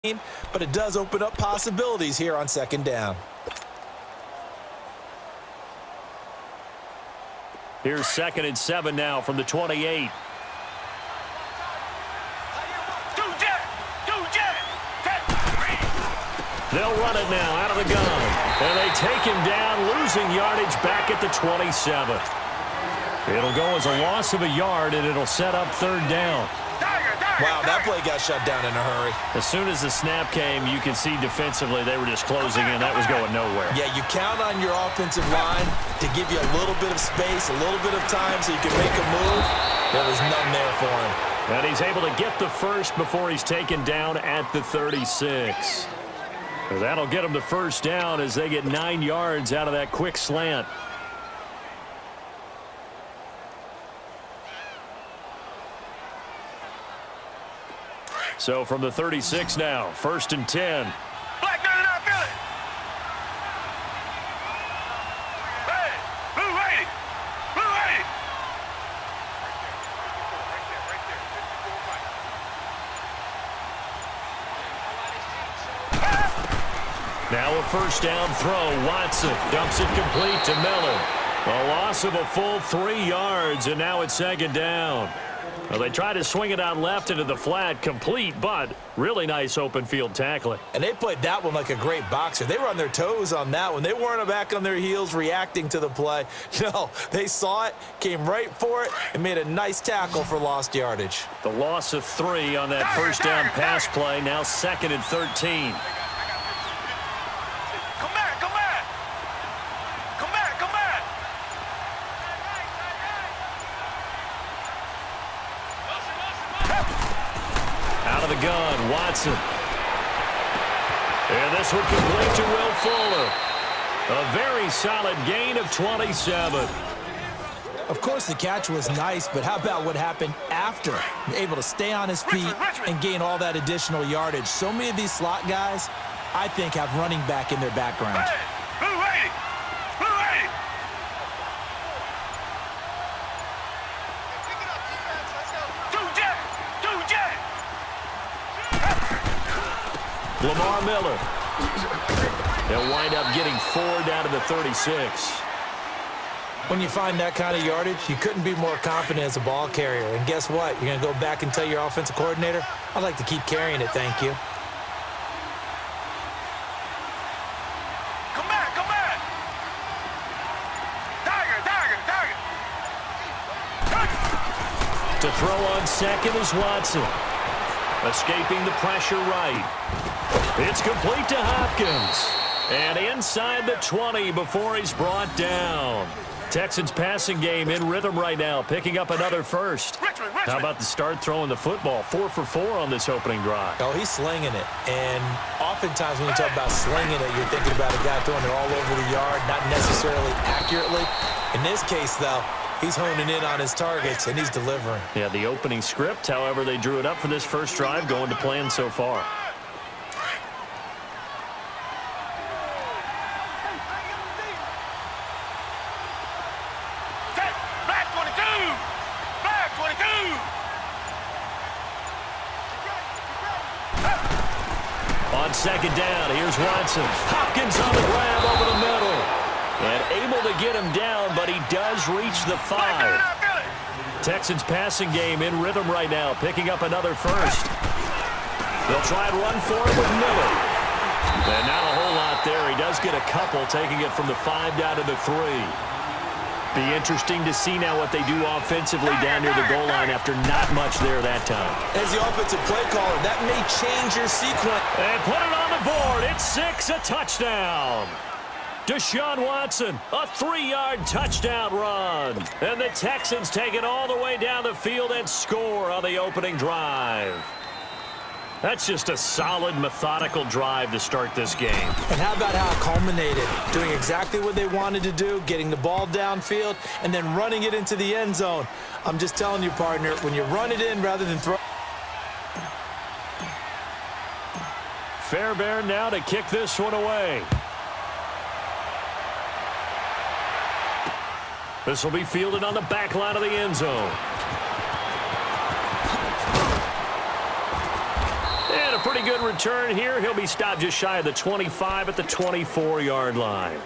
but it does open up possibilities here on second down. Here's 2nd and 7 now from the 28. They'll run it now out of the gun. And they take him down, losing yardage back at the 27. It'll go as a loss of a yard, and it'll set up 3rd down. Wow, that play got shut down in a hurry. As soon as the snap came, you can see defensively they were just closing in. That was going nowhere. Yeah, you count on your offensive line to give you a little bit of space, a little bit of time so you can make a move. There was none there for him. And he's able to get the first before he's taken down at the 36. That'll get him the first down as they get 9 yards out of that quick slant. So from the 36 now, 1st and 10. Black 99, feel it. Hey, blue 80. Blue 80. Now a first down throw. Watson dumps it complete to Miller. A loss of a full 3 yards, and now it's 2nd down. Well, they try to swing it out left into the flat, complete, but really nice open field tackling. And they played that one like a great boxer. They were on their toes on that one. They weren't back on their heels reacting to the play. No, they saw it, came right for it, and made a nice tackle for lost yardage. The loss of 3 on that first down pass play, now 2nd and 13. Gun, Watson. And this one complete to Will Fuller. A very solid gain of 27. Of course, the catch was nice, but how about what happened after? Able to stay on his feet and gain all that additional yardage. So many of these slot guys, I think, have running back in their background. Lamar Miller. They'll wind up getting 4 down to the 36. When you find that kind of yardage, you couldn't be more confident as a ball carrier. And guess what? You're going to go back and tell your offensive coordinator, I'd like to keep carrying it, thank you. Come back, come back. Tiger. To throw on 2nd is Watson. Escaping the pressure right. It's complete to Hopkins. And inside the 20 before he's brought down. Texans passing game in rhythm right now, picking up another first. Richmond. How about the start throwing the football? 4 for 4 on this opening drive. Oh, he's slinging it. And oftentimes when you talk about slinging it, you're thinking about a guy throwing it all over the yard, not necessarily accurately. In this case, though, he's honing in on his targets, and he's delivering. Yeah, the opening script, however, they drew it up for this first drive, going to plan so far. Black 22. Black 22. On 2nd down, here's Watson. Hopkins on the grab over the middle. And able to get him down, but he does reach the 5. Texans passing game in rhythm right now, picking up another first. They'll try and run for it with Miller. And not a whole lot there. He does get a couple, taking it from the 5 down to the 3. Be interesting to see now what they do offensively down near the goal line after not much there that time. As the offensive play caller, that may change your sequence. And put it on the board. It's 6, a touchdown. Deshaun Watson, a 3-yard touchdown run. And the Texans take it all the way down the field and score on the opening drive. That's just a solid, methodical drive to start this game. And how about how it culminated? Doing exactly what they wanted to do, getting the ball downfield, and then running it into the end zone. I'm just telling you, partner, when you run it in rather than throw. Fairbairn now to kick this one away. This will be fielded on the back line of the end zone. And a pretty good return here. He'll be stopped just shy of the 25 at the 24-yard line.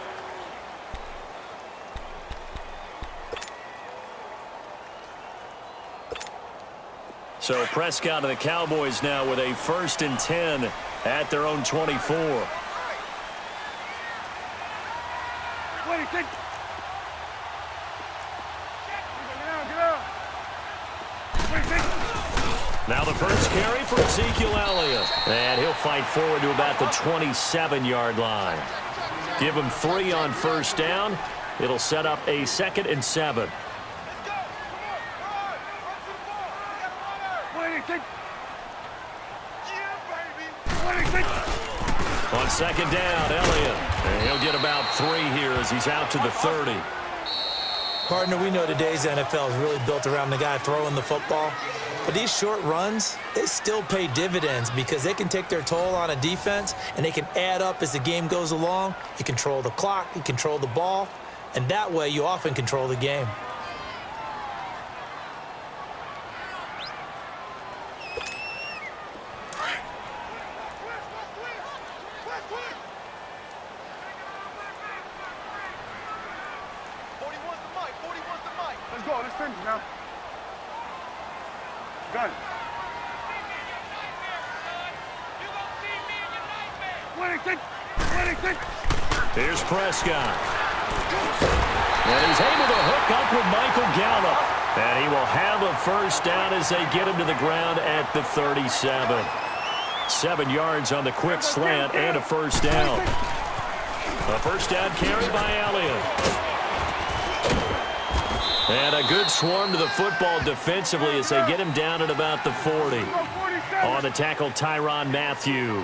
So Prescott and the Cowboys now with a 1st and 10 at their own 24. Now the first carry for Ezekiel Elliott. And he'll fight forward to about the 27-yard line. Give him 3 on 1st down. It'll set up a 2nd and 7. On 2nd down, Elliott. And he'll get about 3 here as he's out to the 30. Partner, we know today's NFL is really built around the guy throwing the football. But these short runs, they still pay dividends because they can take their toll on a defense and they can add up as the game goes along. You control the clock, you control the ball, and that way you often control the game. Let's go. Let's finish now. Got it. Here's Prescott. And he's able to hook up with Michael Gallup. And he will have a 1st down as they get him to the ground at the 37. 7 yards on the quick slant and a 1st down. A 1st down carry by Elliott. And a good swarm to the football defensively as they get him down at about the 40. On the tackle, Tyrann Mathieu.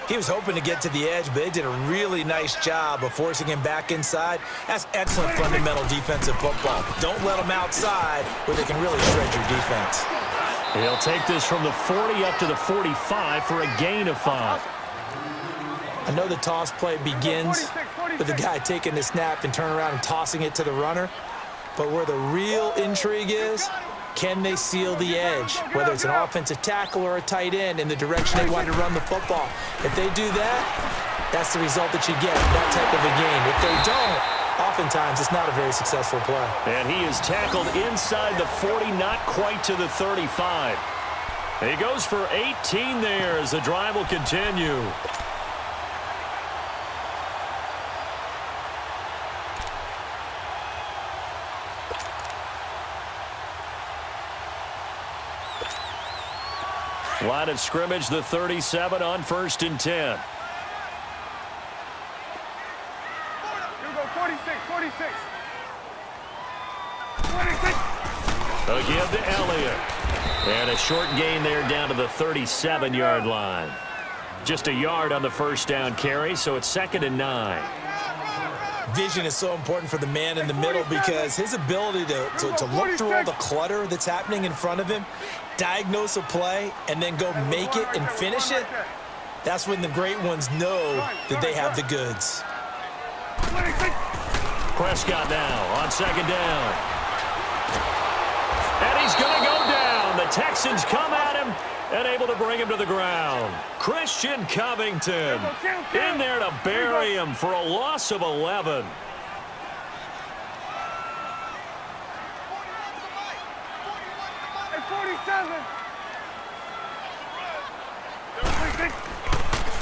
He was hoping to get to the edge, but they did a really nice job of forcing him back inside. That's excellent fundamental defensive football. Don't let them outside where they can really shred your defense. He'll take this from the 40 up to the 45 for a gain of 5. I know the toss play begins with the guy taking the snap and turn around and tossing it to the runner. But where the real intrigue is, can they seal the edge, whether it's an offensive tackle or a tight end in the direction they want to run the football? If they do that, that's the result that you get, that type of a game. If they don't, oftentimes it's not a very successful play. And he is tackled inside the 40, not quite to the 35. He goes for 18 there as the drive will continue. Line of scrimmage, the 37 on 1st and 10. Here we go, 46. A give to Elliott. And a short gain there down to the 37-yard line. Just a yard on the 1st down carry, so it's 2nd and 9. Vision is so important for the man in the middle because his ability to look through all the clutter that's happening in front of him, diagnose a play, and then go make it and finish it, that's when the great ones know that they have the goods. Prescott now on 2nd down. And he's going to go down. The Texans come at him and able to bring him to the ground. Christian Covington in there to bury him for a loss of 11.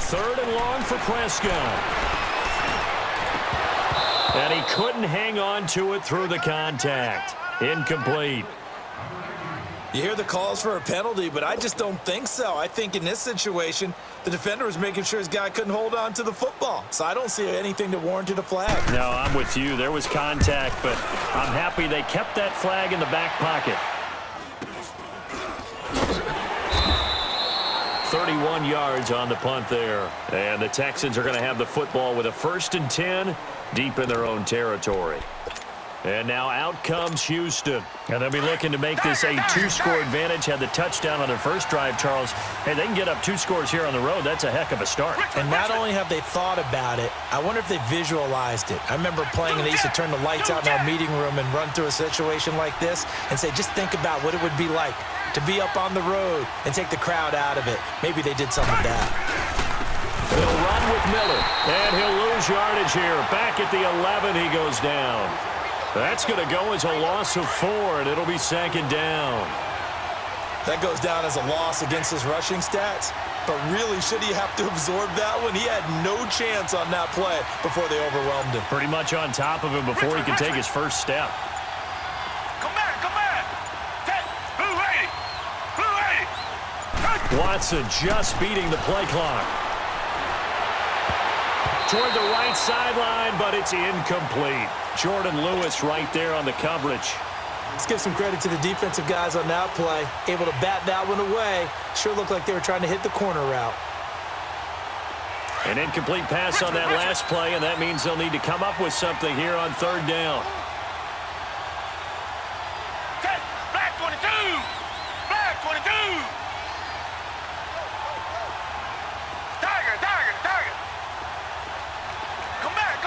Third and long for Prescott. And he couldn't hang on to it through the contact. Incomplete. You hear the calls for a penalty, but I just don't think so. I think in this situation, the defender was making sure his guy couldn't hold on to the football. So I don't see anything that warranted a flag. No, I'm with you. There was contact, but I'm happy they kept that flag in the back pocket. 31 yards on the punt there. And the Texans are going to have the football with a 1st and 10 deep in their own territory. And now out comes Houston. And they'll be looking to make this a 2-score advantage. Had the touchdown on their first drive, Charles. Hey, they can get up 2 scores here on the road. That's a heck of a start. And not only have they thought about it, I wonder if they visualized it. I remember playing and they used to turn the lights out in our meeting room and run through a situation like this and say, just think about what it would be like to be up on the road and take the crowd out of it. Maybe they did some of that. He'll run with Miller, and he'll lose yardage here. Back at the 11, he goes down. That's going to go as a loss of 4, and it'll be 2nd down. That goes down as a loss against his rushing stats. But really, should he have to absorb that one? He had no chance on that play before they overwhelmed him. Pretty much on top of him before he can take his first step. Come back, come back. Blue 80. Watson just beating the play clock. Toward the right sideline, but it's incomplete. Jordan Lewis right there on the coverage. Let's give some credit to the defensive guys on that play. Able to bat that one away. Sure looked like they were trying to hit the corner route. An incomplete pass on that last play, and that means they'll need to come up with something here on 3rd down. Black 22. Black 22. Tiger. Come back.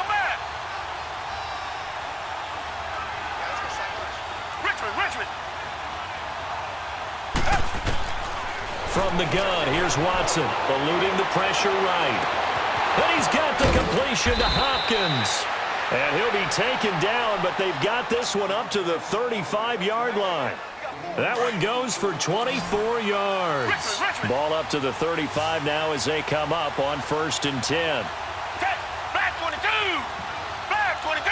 Richmond. From the gun, here's Watson, eluding the pressure right. And he's got the completion to Hopkins. And he'll be taken down, but they've got this one up to the 35-yard line. That one goes for 24 yards. Ball up to the 35 now as they come up on 1st and 10. Black 22. Black 22.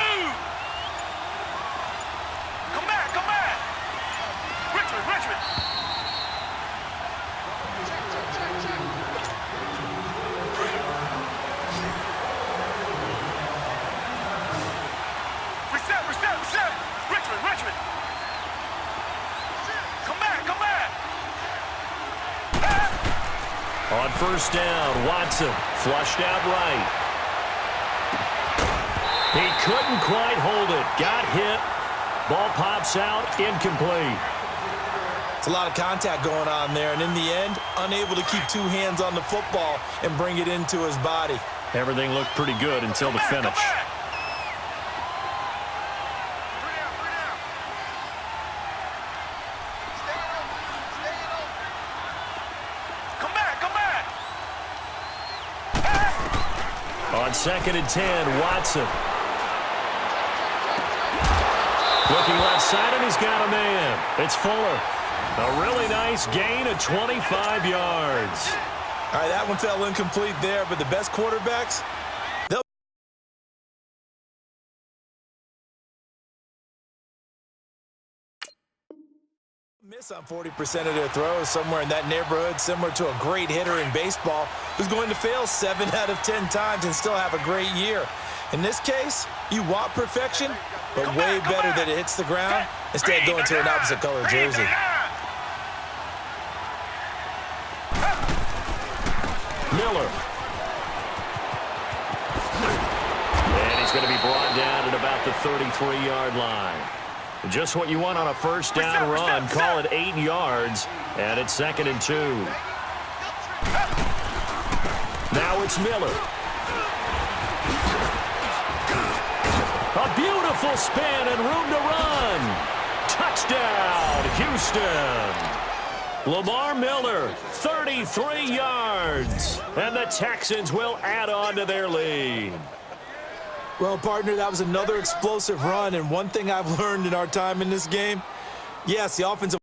Come back. Richmond. Reset. Richmond. Come back. On 1st down, Watson flushed out right. He couldn't quite hold it. Got hit. Ball pops out, incomplete. It's a lot of contact going on there, and in the end, unable to keep 2 hands on the football and bring it into his body. Everything looked pretty good until the finish. Come back. On 2nd and 10, Watson. Looking left side, and he's got a man. It's Fuller. A really nice gain of 25 yards. All right, that one fell incomplete there, but the best quarterbacks, they'll miss on 40% of their throws, somewhere in that neighborhood, similar to a great hitter in baseball who's going to fail 7 out of 10 times and still have a great year. In this case, you want perfection, but way better that it hits the ground instead of going to an opposite color jersey. Miller. And he's going to be brought down at about the 33-yard line. Just what you want on a 1st down run. Call it 8 yards, and it's 2nd and 2. Now it's Miller. A beautiful spin and room to run. Touchdown, Houston. Lamar Miller, 33 yards. And the Texans will add on to their lead. Well, partner, that was another explosive run, and one thing I've learned in our time in this game, yes, the offensive